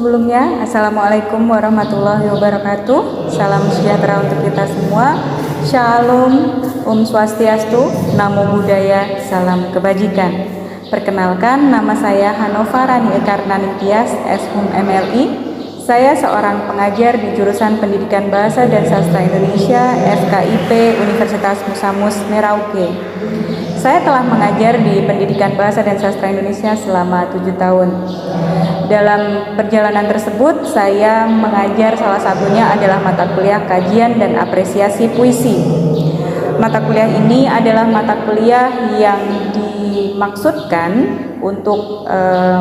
Sebelumnya, Assalamualaikum warahmatullahi wabarakatuh. Salam sejahtera untuk kita semua. Shalom, Om Swastiastu, Namo Buddhaya, salam kebajikan. Perkenalkan, nama saya Hanova Rani Ekarnani Tias, S.Hum MLI. Saya seorang pengajar di jurusan Pendidikan Bahasa dan Sastra Indonesia, FKIP Universitas Musamus Merauke. Saya telah mengajar di Pendidikan Bahasa dan Sastra Indonesia selama 7 tahun. Dalam perjalanan tersebut, saya mengajar salah satunya adalah mata kuliah kajian dan apresiasi puisi. Mata kuliah ini adalah mata kuliah yang dimaksudkan untuk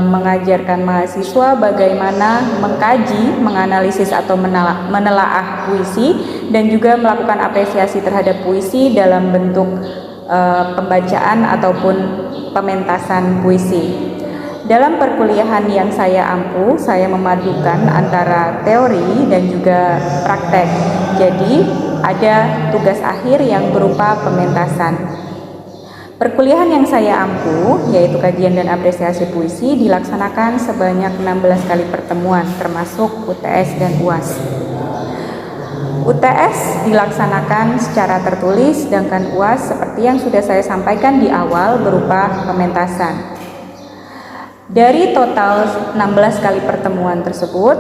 mengajarkan mahasiswa bagaimana mengkaji, menganalisis atau menelaah puisi dan juga melakukan apresiasi terhadap puisi dalam bentuk pembacaan ataupun pementasan puisi. Dalam perkuliahan yang saya ampu, saya memadukan antara teori dan juga praktek. Jadi, ada tugas akhir yang berupa pementasan. Perkuliahan yang saya ampu, yaitu kajian dan apresiasi puisi, dilaksanakan sebanyak 16 kali pertemuan, termasuk UTS dan UAS. UTS dilaksanakan secara tertulis, sedangkan UAS seperti yang sudah saya sampaikan di awal berupa pementasan. Dari total 16 kali pertemuan tersebut,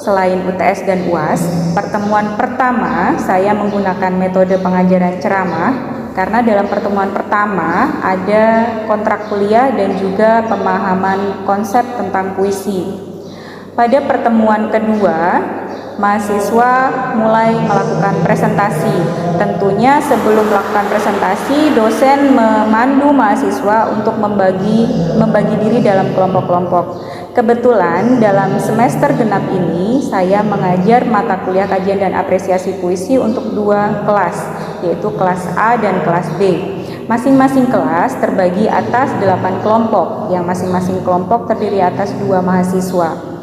selain UTS dan UAS, pertemuan pertama saya menggunakan metode pengajaran ceramah karena dalam pertemuan pertama ada kontrak kuliah dan juga pemahaman konsep tentang puisi. Pada pertemuan kedua, mahasiswa mulai melakukan presentasi. Tentunya sebelum melakukan presentasi, dosen memandu mahasiswa untuk membagi diri dalam kelompok-kelompok. Kebetulan dalam semester genap ini saya mengajar mata kuliah kajian dan apresiasi puisi untuk 2 kelas, yaitu kelas A dan kelas B. Masing-masing kelas terbagi atas 8 kelompok, yang masing-masing kelompok terdiri atas 2 mahasiswa.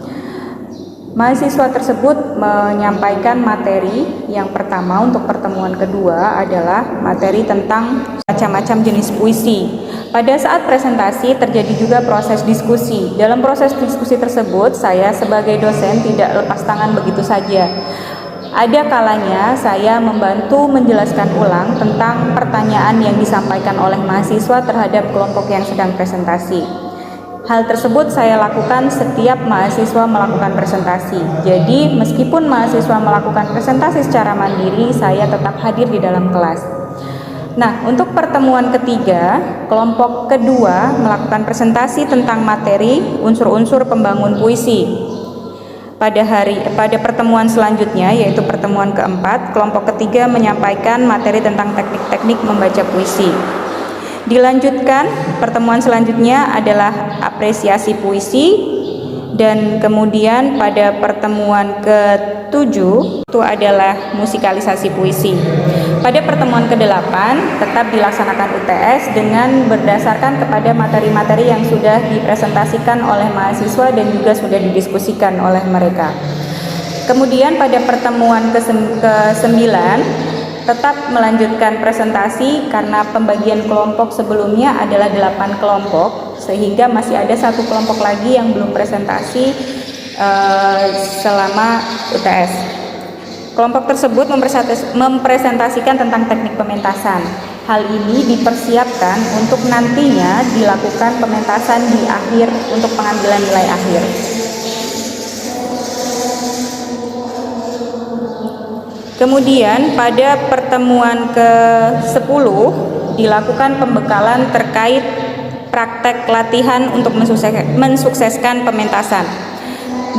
Mahasiswa tersebut menyampaikan materi yang pertama untuk pertemuan kedua adalah materi tentang macam-macam jenis puisi. Pada saat presentasi terjadi juga proses diskusi. Dalam proses diskusi tersebut, saya sebagai dosen tidak lepas tangan begitu saja. Ada kalanya saya membantu menjelaskan ulang tentang pertanyaan yang disampaikan oleh mahasiswa terhadap kelompok yang sedang presentasi. Hal tersebut saya lakukan setiap mahasiswa melakukan presentasi. Jadi, meskipun mahasiswa melakukan presentasi secara mandiri, saya tetap hadir di dalam kelas. Nah, untuk pertemuan ketiga, kelompok kedua melakukan presentasi tentang materi unsur-unsur pembangun puisi. Pada pertemuan selanjutnya, yaitu pertemuan keempat, kelompok ketiga menyampaikan materi tentang teknik-teknik membaca puisi. Dilanjutkan, pertemuan selanjutnya adalah apresiasi puisi, dan kemudian pada pertemuan ke-7 itu adalah musikalisasi puisi. Pada pertemuan ke-8 tetap dilaksanakan UTS dengan berdasarkan kepada materi-materi yang sudah dipresentasikan oleh mahasiswa dan juga sudah didiskusikan oleh mereka. Kemudian pada pertemuan ke-9 tetap melanjutkan presentasi karena pembagian kelompok sebelumnya adalah 8 kelompok, sehingga masih ada 1 kelompok lagi yang belum presentasi selama UTS. Kelompok tersebut mempresentasikan tentang teknik pementasan. Hal ini dipersiapkan untuk nantinya dilakukan pementasan di akhir untuk pengambilan nilai akhir. Kemudian pada pertemuan ke-10 dilakukan pembekalan terkait praktek latihan untuk mensukseskan pementasan.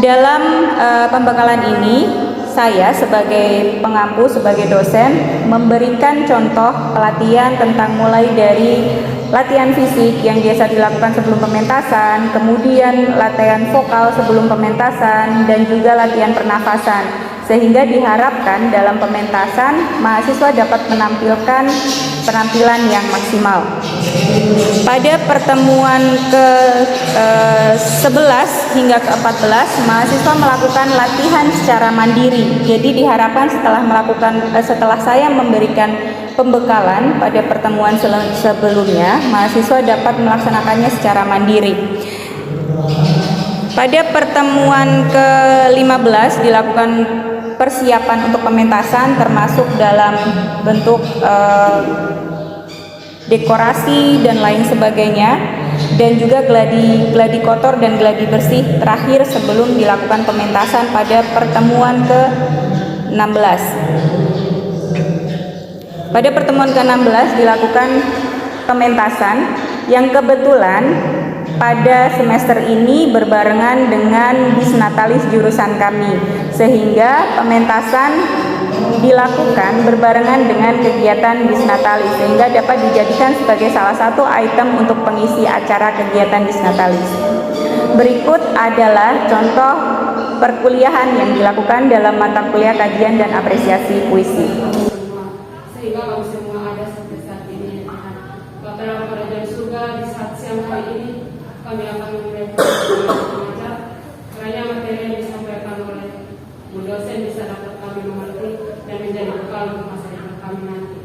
Dalam pembekalan ini, saya sebagai pengampu, sebagai dosen, memberikan contoh pelatihan tentang mulai dari latihan fisik yang biasa dilakukan sebelum pementasan, kemudian latihan vokal sebelum pementasan, dan juga latihan pernafasan. Sehingga diharapkan dalam pementasan mahasiswa dapat menampilkan penampilan yang maksimal. Pada pertemuan ke-11 hingga ke-14 mahasiswa melakukan latihan secara mandiri. Jadi diharapkan setelah saya memberikan pembekalan pada pertemuan sebelumnya, mahasiswa dapat melaksanakannya secara mandiri. Pada pertemuan ke-15 dilakukan persiapan untuk pementasan termasuk dalam bentuk dekorasi dan lain sebagainya, dan juga gladi kotor dan gladi bersih terakhir sebelum dilakukan pementasan pada pertemuan ke-16. Pada pertemuan ke-16 dilakukan pementasan yang kebetulan pada semester ini berbarengan dengan Bisnatalis jurusan kami, sehingga pementasan dilakukan berbarengan dengan kegiatan Bisnatalis, sehingga dapat dijadikan sebagai salah satu item untuk pengisi acara kegiatan Bisnatalis. Berikut adalah contoh perkuliahan yang dilakukan dalam mata kuliah kajian dan apresiasi puisi. Sehingga kami semua ada sampai saat ini, ya Tuhan. Bapa dalam kerajaan surga, di saat siang hari ini kami akan memulai mengajar. Kiranya materi yang disampaikan oleh Bu dosen bisa dapat kami mengerti dan menjadi bekal untuk masa depan kami nanti.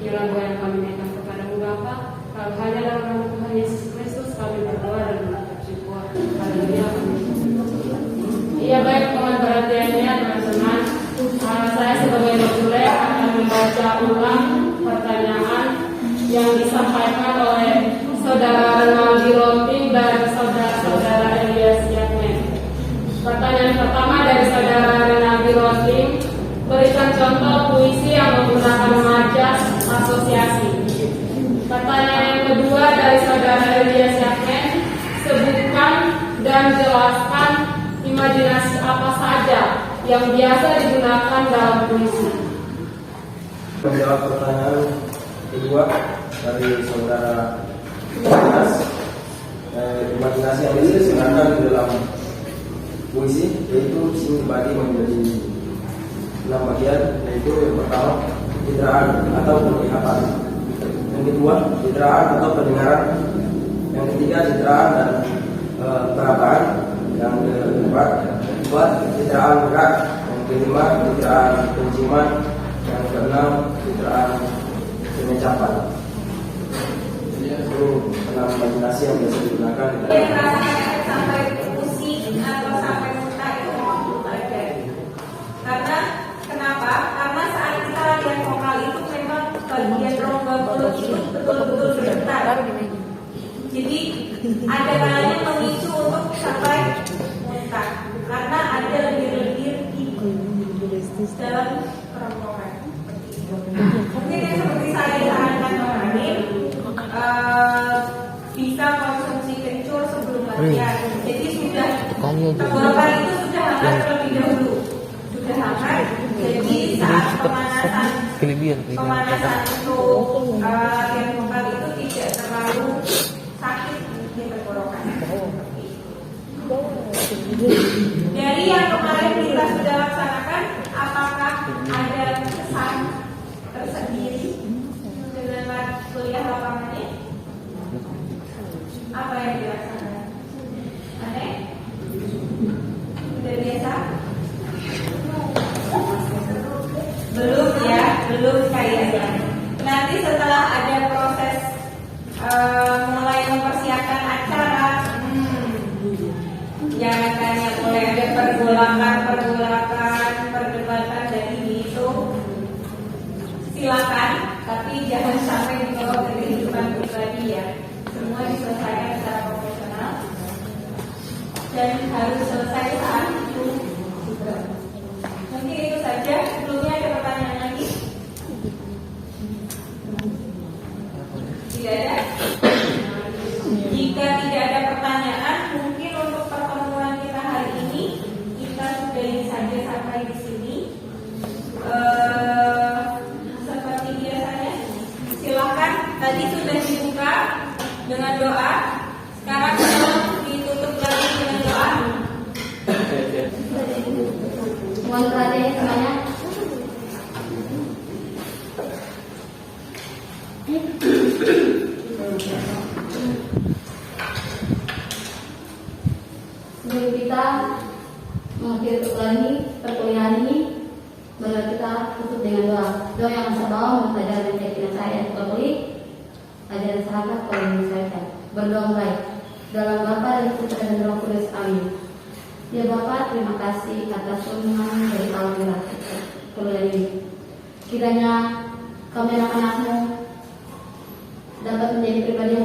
Inilah doa yang kami naikkan kepadamu Bapa. Kalau hanya dalam nama Tuhan Yesus Kristus kami berdoa dan mengucap syukur. Haleluya. Iya, baik teman perhatiannya teman-teman. Saya sebagai module akan membaca ulang pertanyaan yang disampaikan oleh Saudara Renaldi Roting dan Saudara Elias Yakmen. Pertanyaan pertama dari Saudara Renaldi Roting, berikan contoh puisi yang menggunakan majas asosiasi. Pertanyaan yang kedua dari Saudara Elias Yakmen, sebutkan dan jelaskan imajinasi apa saja yang biasa digunakan dalam puisi. Menjawab pertanyaan kedua dari Saudara Elias, imajinasi yang biasa digunakan di dalam puisi, yaitu di sini dibagi menjadi 6 bagian, yaitu yang pertama citraan atau penglihatan, yang kedua citraan atau pendengaran, yang ketiga citraan dan perabaan, yang keempat citraan gerak, yang kelima citraan penciuman, yang keenam citraan pengecapan. Itu 6 imajinasi yang biasa digunakan di dalam Sampai pusing atau sampai muntah itu ada. Karena kenapa? Karena saat kita latihan vokal itu memang bagian rongga mulut itu betul-betul bergetar. Jadi ada kalanya memicu untuk sampai muntah karena ada lendir-lendir di dalam kerongkongan. Mungkin yang seperti saya sarankan kemarin, bisa konsumsi kencur sebelum latihan. Jadi sudah tenggorokan itu sudah hangat terlebih dahulu, sudah hangat. Jadi saat pemanasan untuk latihan vokal itu tidak terlalu sakit di tenggorokan. Dari yang kemarin kita sudah laksanakan, apakah ada kesan tersendiri dengan kuliah lapangannya? Apa yang dilaksanakan? Aneh? Sudah biasa? Belum ya, belum kayaknya. Nanti setelah ada proses mulai mempersiapkan acara, jangan tanya mulai ada pergolakan, perdebatan dari itu. Silakan, tapi jangan sampai dibawa ke kehidupan pribadi ya. Semua diselesaikan secara profesional dan harus selesai saat itu juga. Mungkin itu saja. Sebelumnya ada pertanyaan lagi? Tidak ada? Jika tidak ada pertanyaan, mungkin untuk pertemuan kita hari ini kita sudahi saja sampai di sini. Seperti biasanya, silakan. Tadi sudah dibuka dengan doa. Sekarang tolong ditutup lagi dengan doa. Mohon perhatian semuanya. Sebelum kita mengakhiri perkuliahan ini, mari kita tutup dengan doa. Doa yang saya bawa mempelajari keyakinan saya kembali ajaran sahabat kalau menyelesaikan. Berdoa mulai dalam Bapa dan Putra dan Roh Kudus. Amin. Ya Bapak, terima kasih atas perlindungan dari Allah kuliah ini. Kiranya kami anak-anakmu dapat menjadi pribadi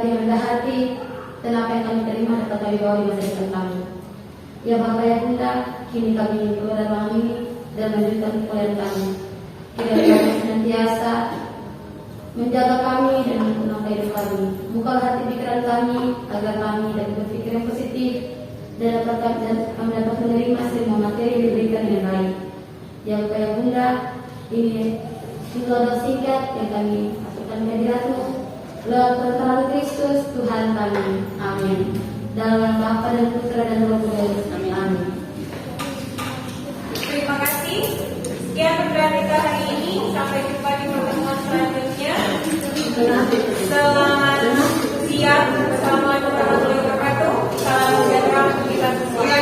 yang rendah hati, dan apa yang kami terima dapat kami bawa di masa depan kami. Ya Bapak ya Bunda, kini kami keluar ruang ini dan melanjutkan kuliah kami. Kiranya kami senantiasa menjaga kami dan mengenal hidup kami. Bukalah hati pikiran kami agar kami dapat berpikir yang positif dan kami dapat menerima semua materi yang diberikan dengan baik. Ya Bapak ya Bunda, ini doa singkat yang kami masukkan ke hadiratmu lewat pertolongan Kristus Tuhan kami. Amin. Dalam nama Bapa dan Putra dan Roh Kudus. Amin. Terima kasih. Sekian pertemuan kita hari ini. Sampai jumpa di pertemuan selanjutnya. Selamat siang. Assalamualaikum warahmatullahi wabarakatuh. Salam sejahtera untuk kita semua.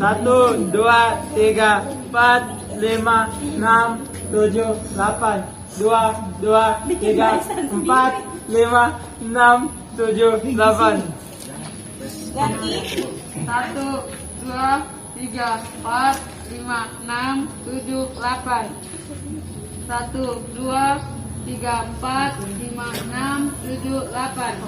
Satu, dua, tiga, empat, lima, enam, tujuh, delapan. Dua, tiga, empat, lima, enam, tujuh, delapan. Ganti. 1, 2, 3, 4, 5, 6, 7, 8. 1, 2, 3, 4, 5, 6, 7, 8.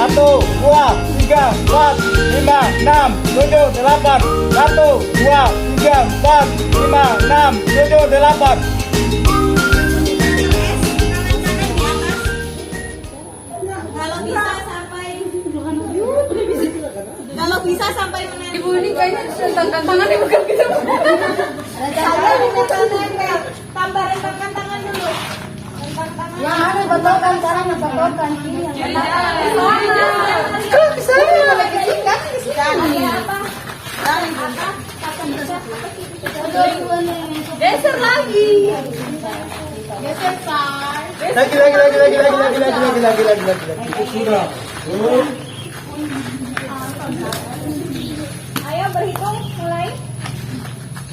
Satu, dua, tiga, empat, lima, enam, tujuh, delapan. Satu, dua, tiga, empat, lima, enam, tujuh, delapan. Kalau bisa sampai mana? Ibu ini kayaknya tentang tangannya bukan kita. Saya minta nempel. Tambah rentangkan tangan dulu. Rentang tangan. Yang harus betulkan caranya betulkan ini yang Geser lagi. geser Sar. Lagi. Sudah. Ayo berhitung mulai.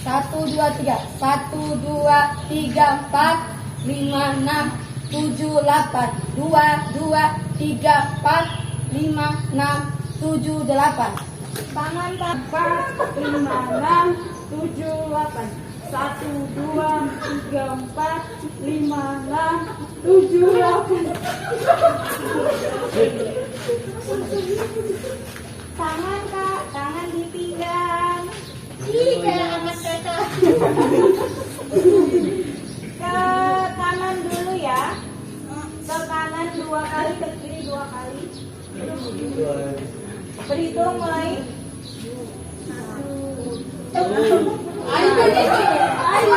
1, 2, 3. 1, 2, 3, 4, 5, 6, 7, 8. 2, 3, 4, 5, 6, 7, 8. Tangan 4, 5, 6, 7, 8. 1, 2, 3, 4, 5, 6, 7, 8. Tangan Kak, tangan di pinggang. Ih, kayak anak kakak. Ke kanan dulu ya. Ke kanan 2 kali, ke kiri 2 kali. Berhitung mulai. Ayo berhitung. Ayo.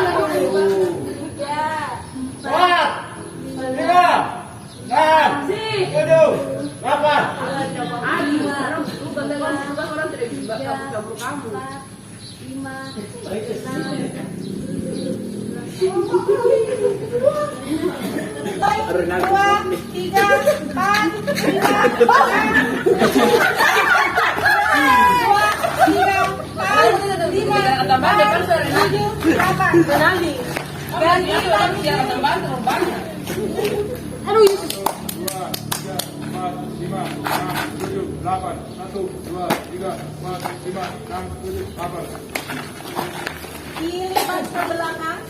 Dilipat ke belakang.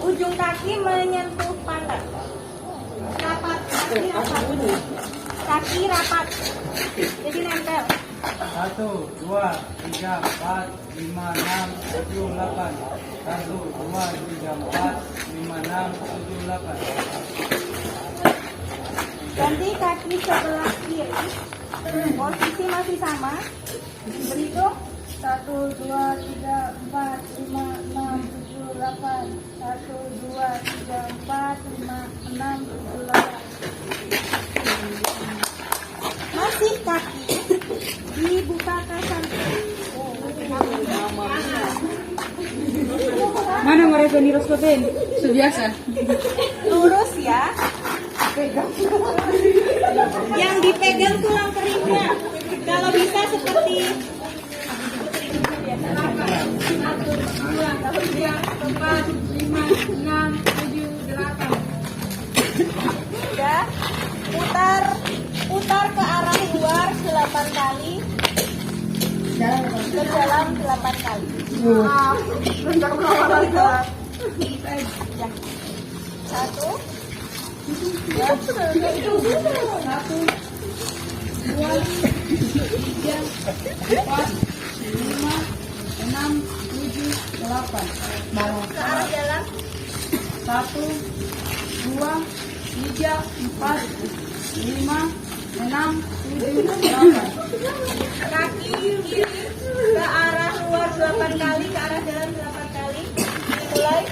Ujung kaki menyentuh pantat. Rapat, kaki rapat. Kaki rapat. Jadi nempel. 1, 2, 3, 4, 5, 6, 7, 8. 1, 2, 3, 4, 5, 6, 7, 8. Ganti kaki sebelah kiri. Posisi masih sama. Berhitung. 1, 2, 3, 4, 5, 6, 7, 8. 1, 2, 3, 4, 5, 6, 7, 8. Masih kaki. Dibuka sampai. Mana mereka niroskopin? Biasa. Lurus ya. Yang dipegang tulang keringnya. Kalau bisa seperti 1, 2, 3, 4, 5, 6, 7, 8. Sudah. Putar ke arah luar 8 kali. Ke dalam 8 kali. Ya. 1, 2, ke arah jalan. 1, 2, 3, 4, 5, 6, 7, 8. Kaki kiri ke arah luar 8 kali, ke arah jalan 8 kali. Mulai.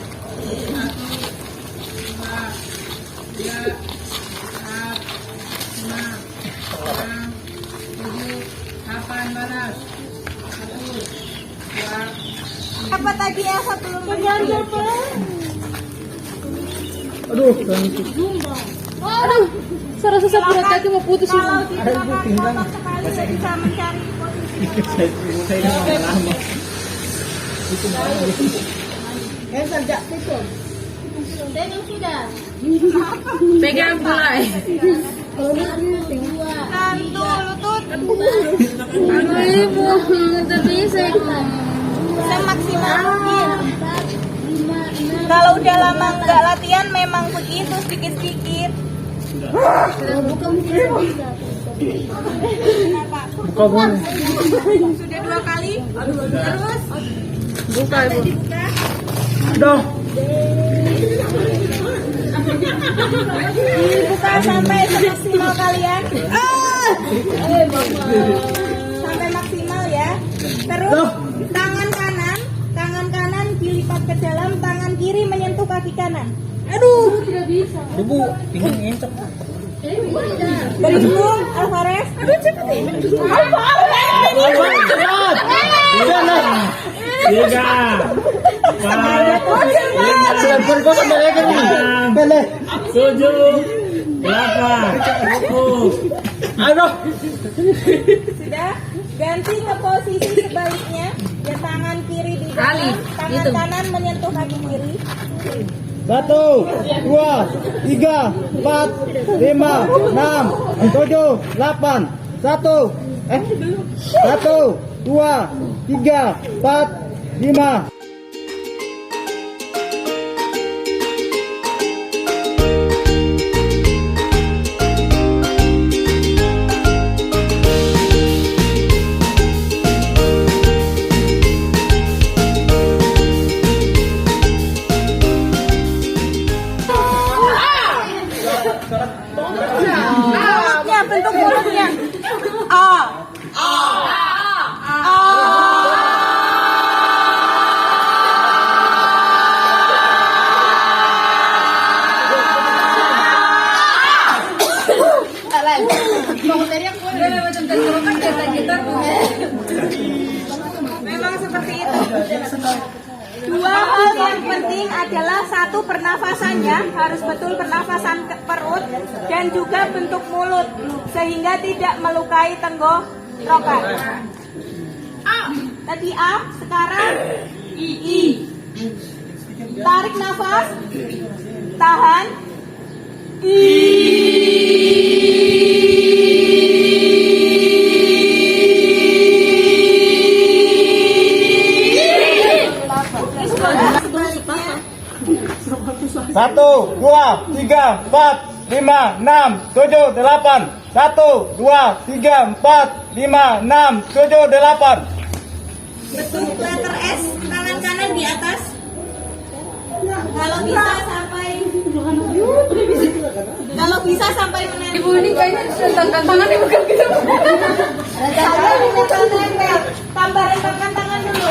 8 Apa tadi Elsa belum menjawab? Aduh, Aduh, Serasa berat kaki mau putus. kalau tidak makan potong sekali ya bisa mencari posisi. Pegang sudah. Pegang mulai. Tantu lutut. Ibu, nggak bisa. Semaksimal mungkin. Kalau udah lama nggak latihan memang begitu sedikit-sedikit. buka boleh. Sudah 2 kali. Terus Buka ibu. dibuka. Aduh. Dibuka sampai semaksimal kalian. Sampai maksimal ya. Terus tangan kanan dilipat ke dalam, tangan kiri menyentuh kaki kanan. Aduh, Ibu, pingin ngencep. berhitung Alvarez. Aduh cepet. Tiga. Sebentar kok sampai lagi nih. 7, 8. Aduh. Sudah, ganti ke posisi sebaliknya. Ya tangan kiri di depan, tangan kanan menyentuh kaki kiri. 1, 2, 3, 4, 5, 6, 7, 8. 1, 2, 3, 4, 5. Bentuk mulutnya. Memang seperti itu. Dua hal yang penting adalah satu, pernafasannya harus betul, pernafasan ke perut dan juga bentuk mulut sehingga tidak melukai tenggorokan. Tadi A, sekarang I. Tarik nafas, tahan. Satu, 2, 3, 4, 5, 6, 7, 8. 1, 2, 3, 4, 5, 6, 7, 8. Bentuk letter S, tangan kanan di atas. Kalau bisa sampai menempel. Ibu ini kayaknya tentang tangannya bukan gitu. Tambah rentangkan tangan dulu.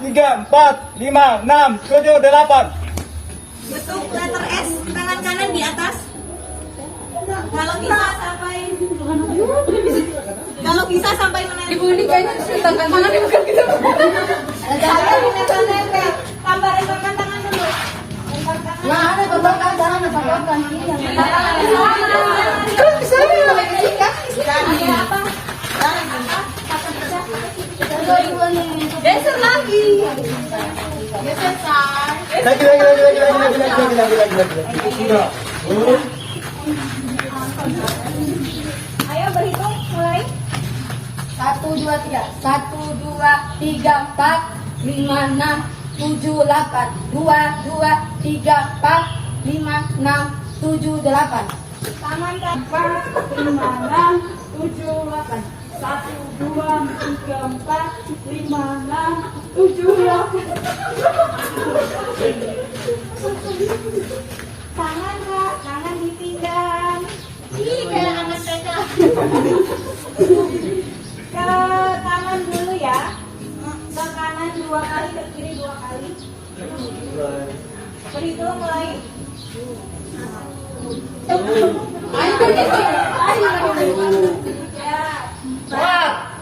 3, 4, 5, 6, 7, 8. Bentuk letter S, tangan kanan di atas. Kalau bisa sampai menempel. Ibu ini kayaknya tangan tangannya bukan gitu. Jangan nempel-nempel. Tambah rebakan tangan dulu. Nah, ada beberapa jangan dipakai Kalau bisa apa? Geser lagi. Geser say. Lagi. Sudah. Ayo berhitung mulai. 1, 2, 3. 1, 2, 3, 4, 5, 6, 7, 8. 2, 2, 3, 4, 5, 6, 7, 8. Tangan kan 4, 5, 6, 7, 8. 1, 2, 3, 4, 5, 6, 7, 8. Tangan kak, tangan di pinggang. Ih, kayak anak TK. Ke kanan dulu ya. Ke kanan 2 kali, ke kiri 2 kali. Berhitung mulai. Ya. 4,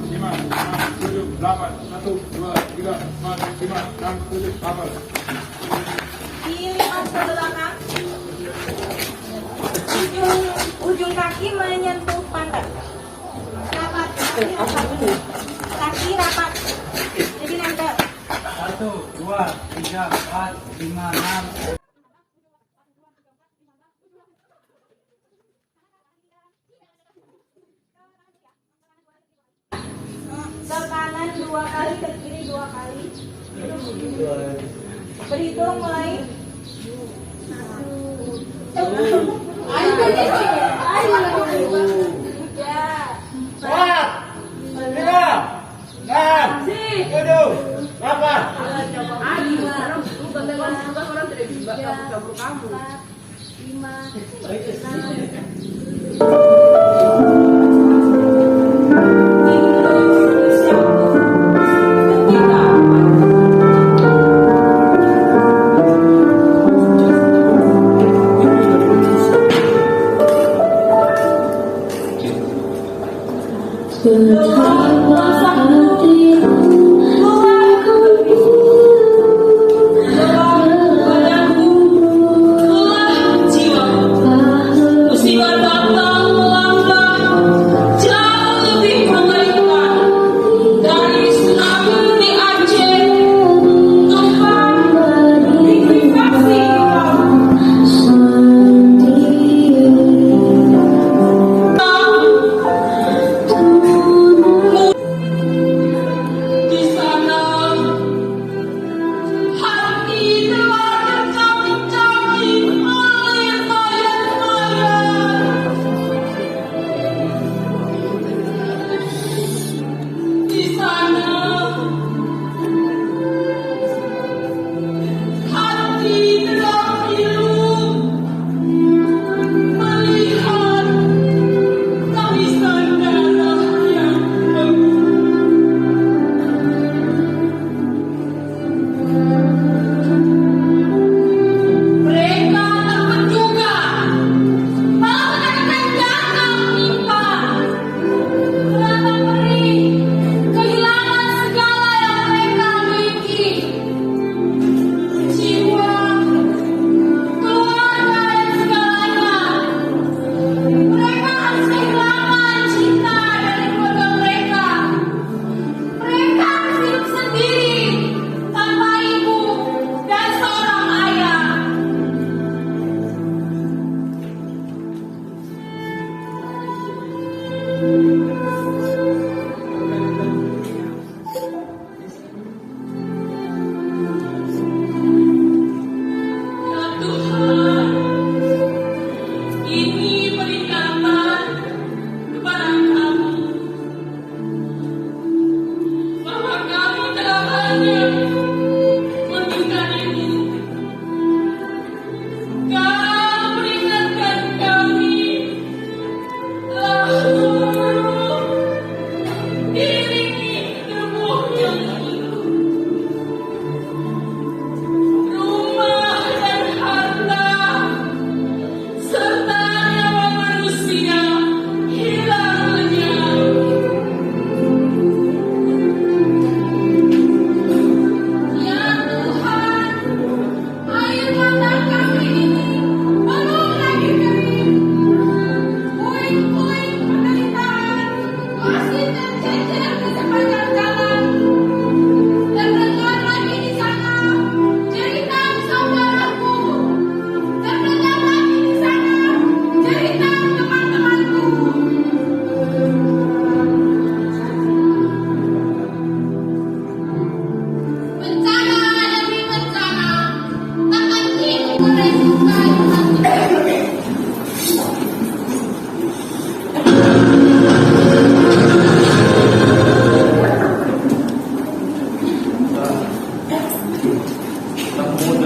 5, 6, 7, 8. Dilipat ke belakang. Ujung kaki menyentuh pantat. Rapat. Kaki rapat. Jadi nempel. 1, 2, 3, 4, 5, 6. Ke kanan 2 kali, ke kiri 2 kali. Berhitung mulai. 4, 5, 6, 7, 8. Musibah datang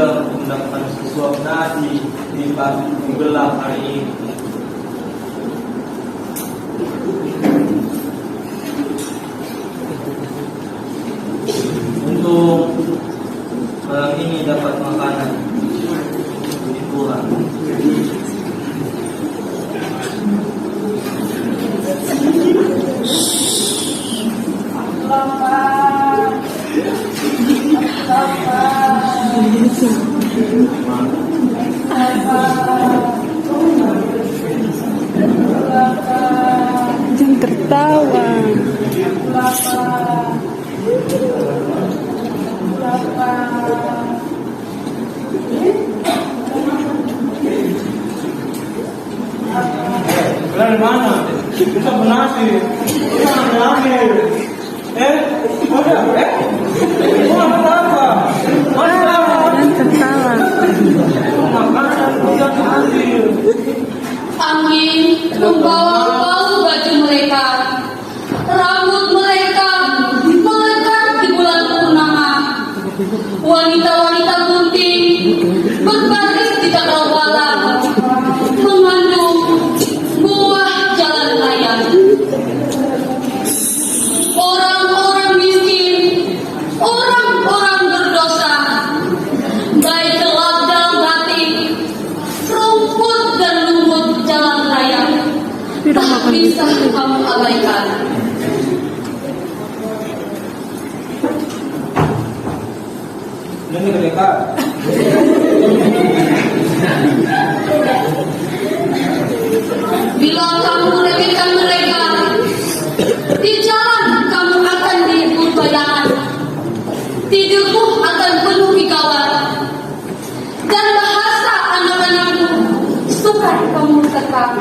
juga untuk mendapatkan sesuap nasi di gelang hari ini. Untuk malam ini dapat makanan puji Tuhan. Jangan tertawa. Kalian mana? Kita bernasi. Kita ambil. Udah. Mau apa? Jangan tertawa. Makanan udah ambil. Angin membawa bau baju mereka, rambut mereka melekat di bulan purnama. Wanita-wanita gunting berbaris di cakrawala, mengandung buah jalan raya. Orang-orang miskin, orang-orang berdosa, baik gelap dalam hati, rumput dan lumut jalan raya, tak bisa kamu abaikan. Ini mereka. Bila kamu meremehkan mereka, di jalan kamu akan dihibur bayangan, tidurmu akan penuh hikauan, dan bahasa anak-anakmu sukar kamu tetap.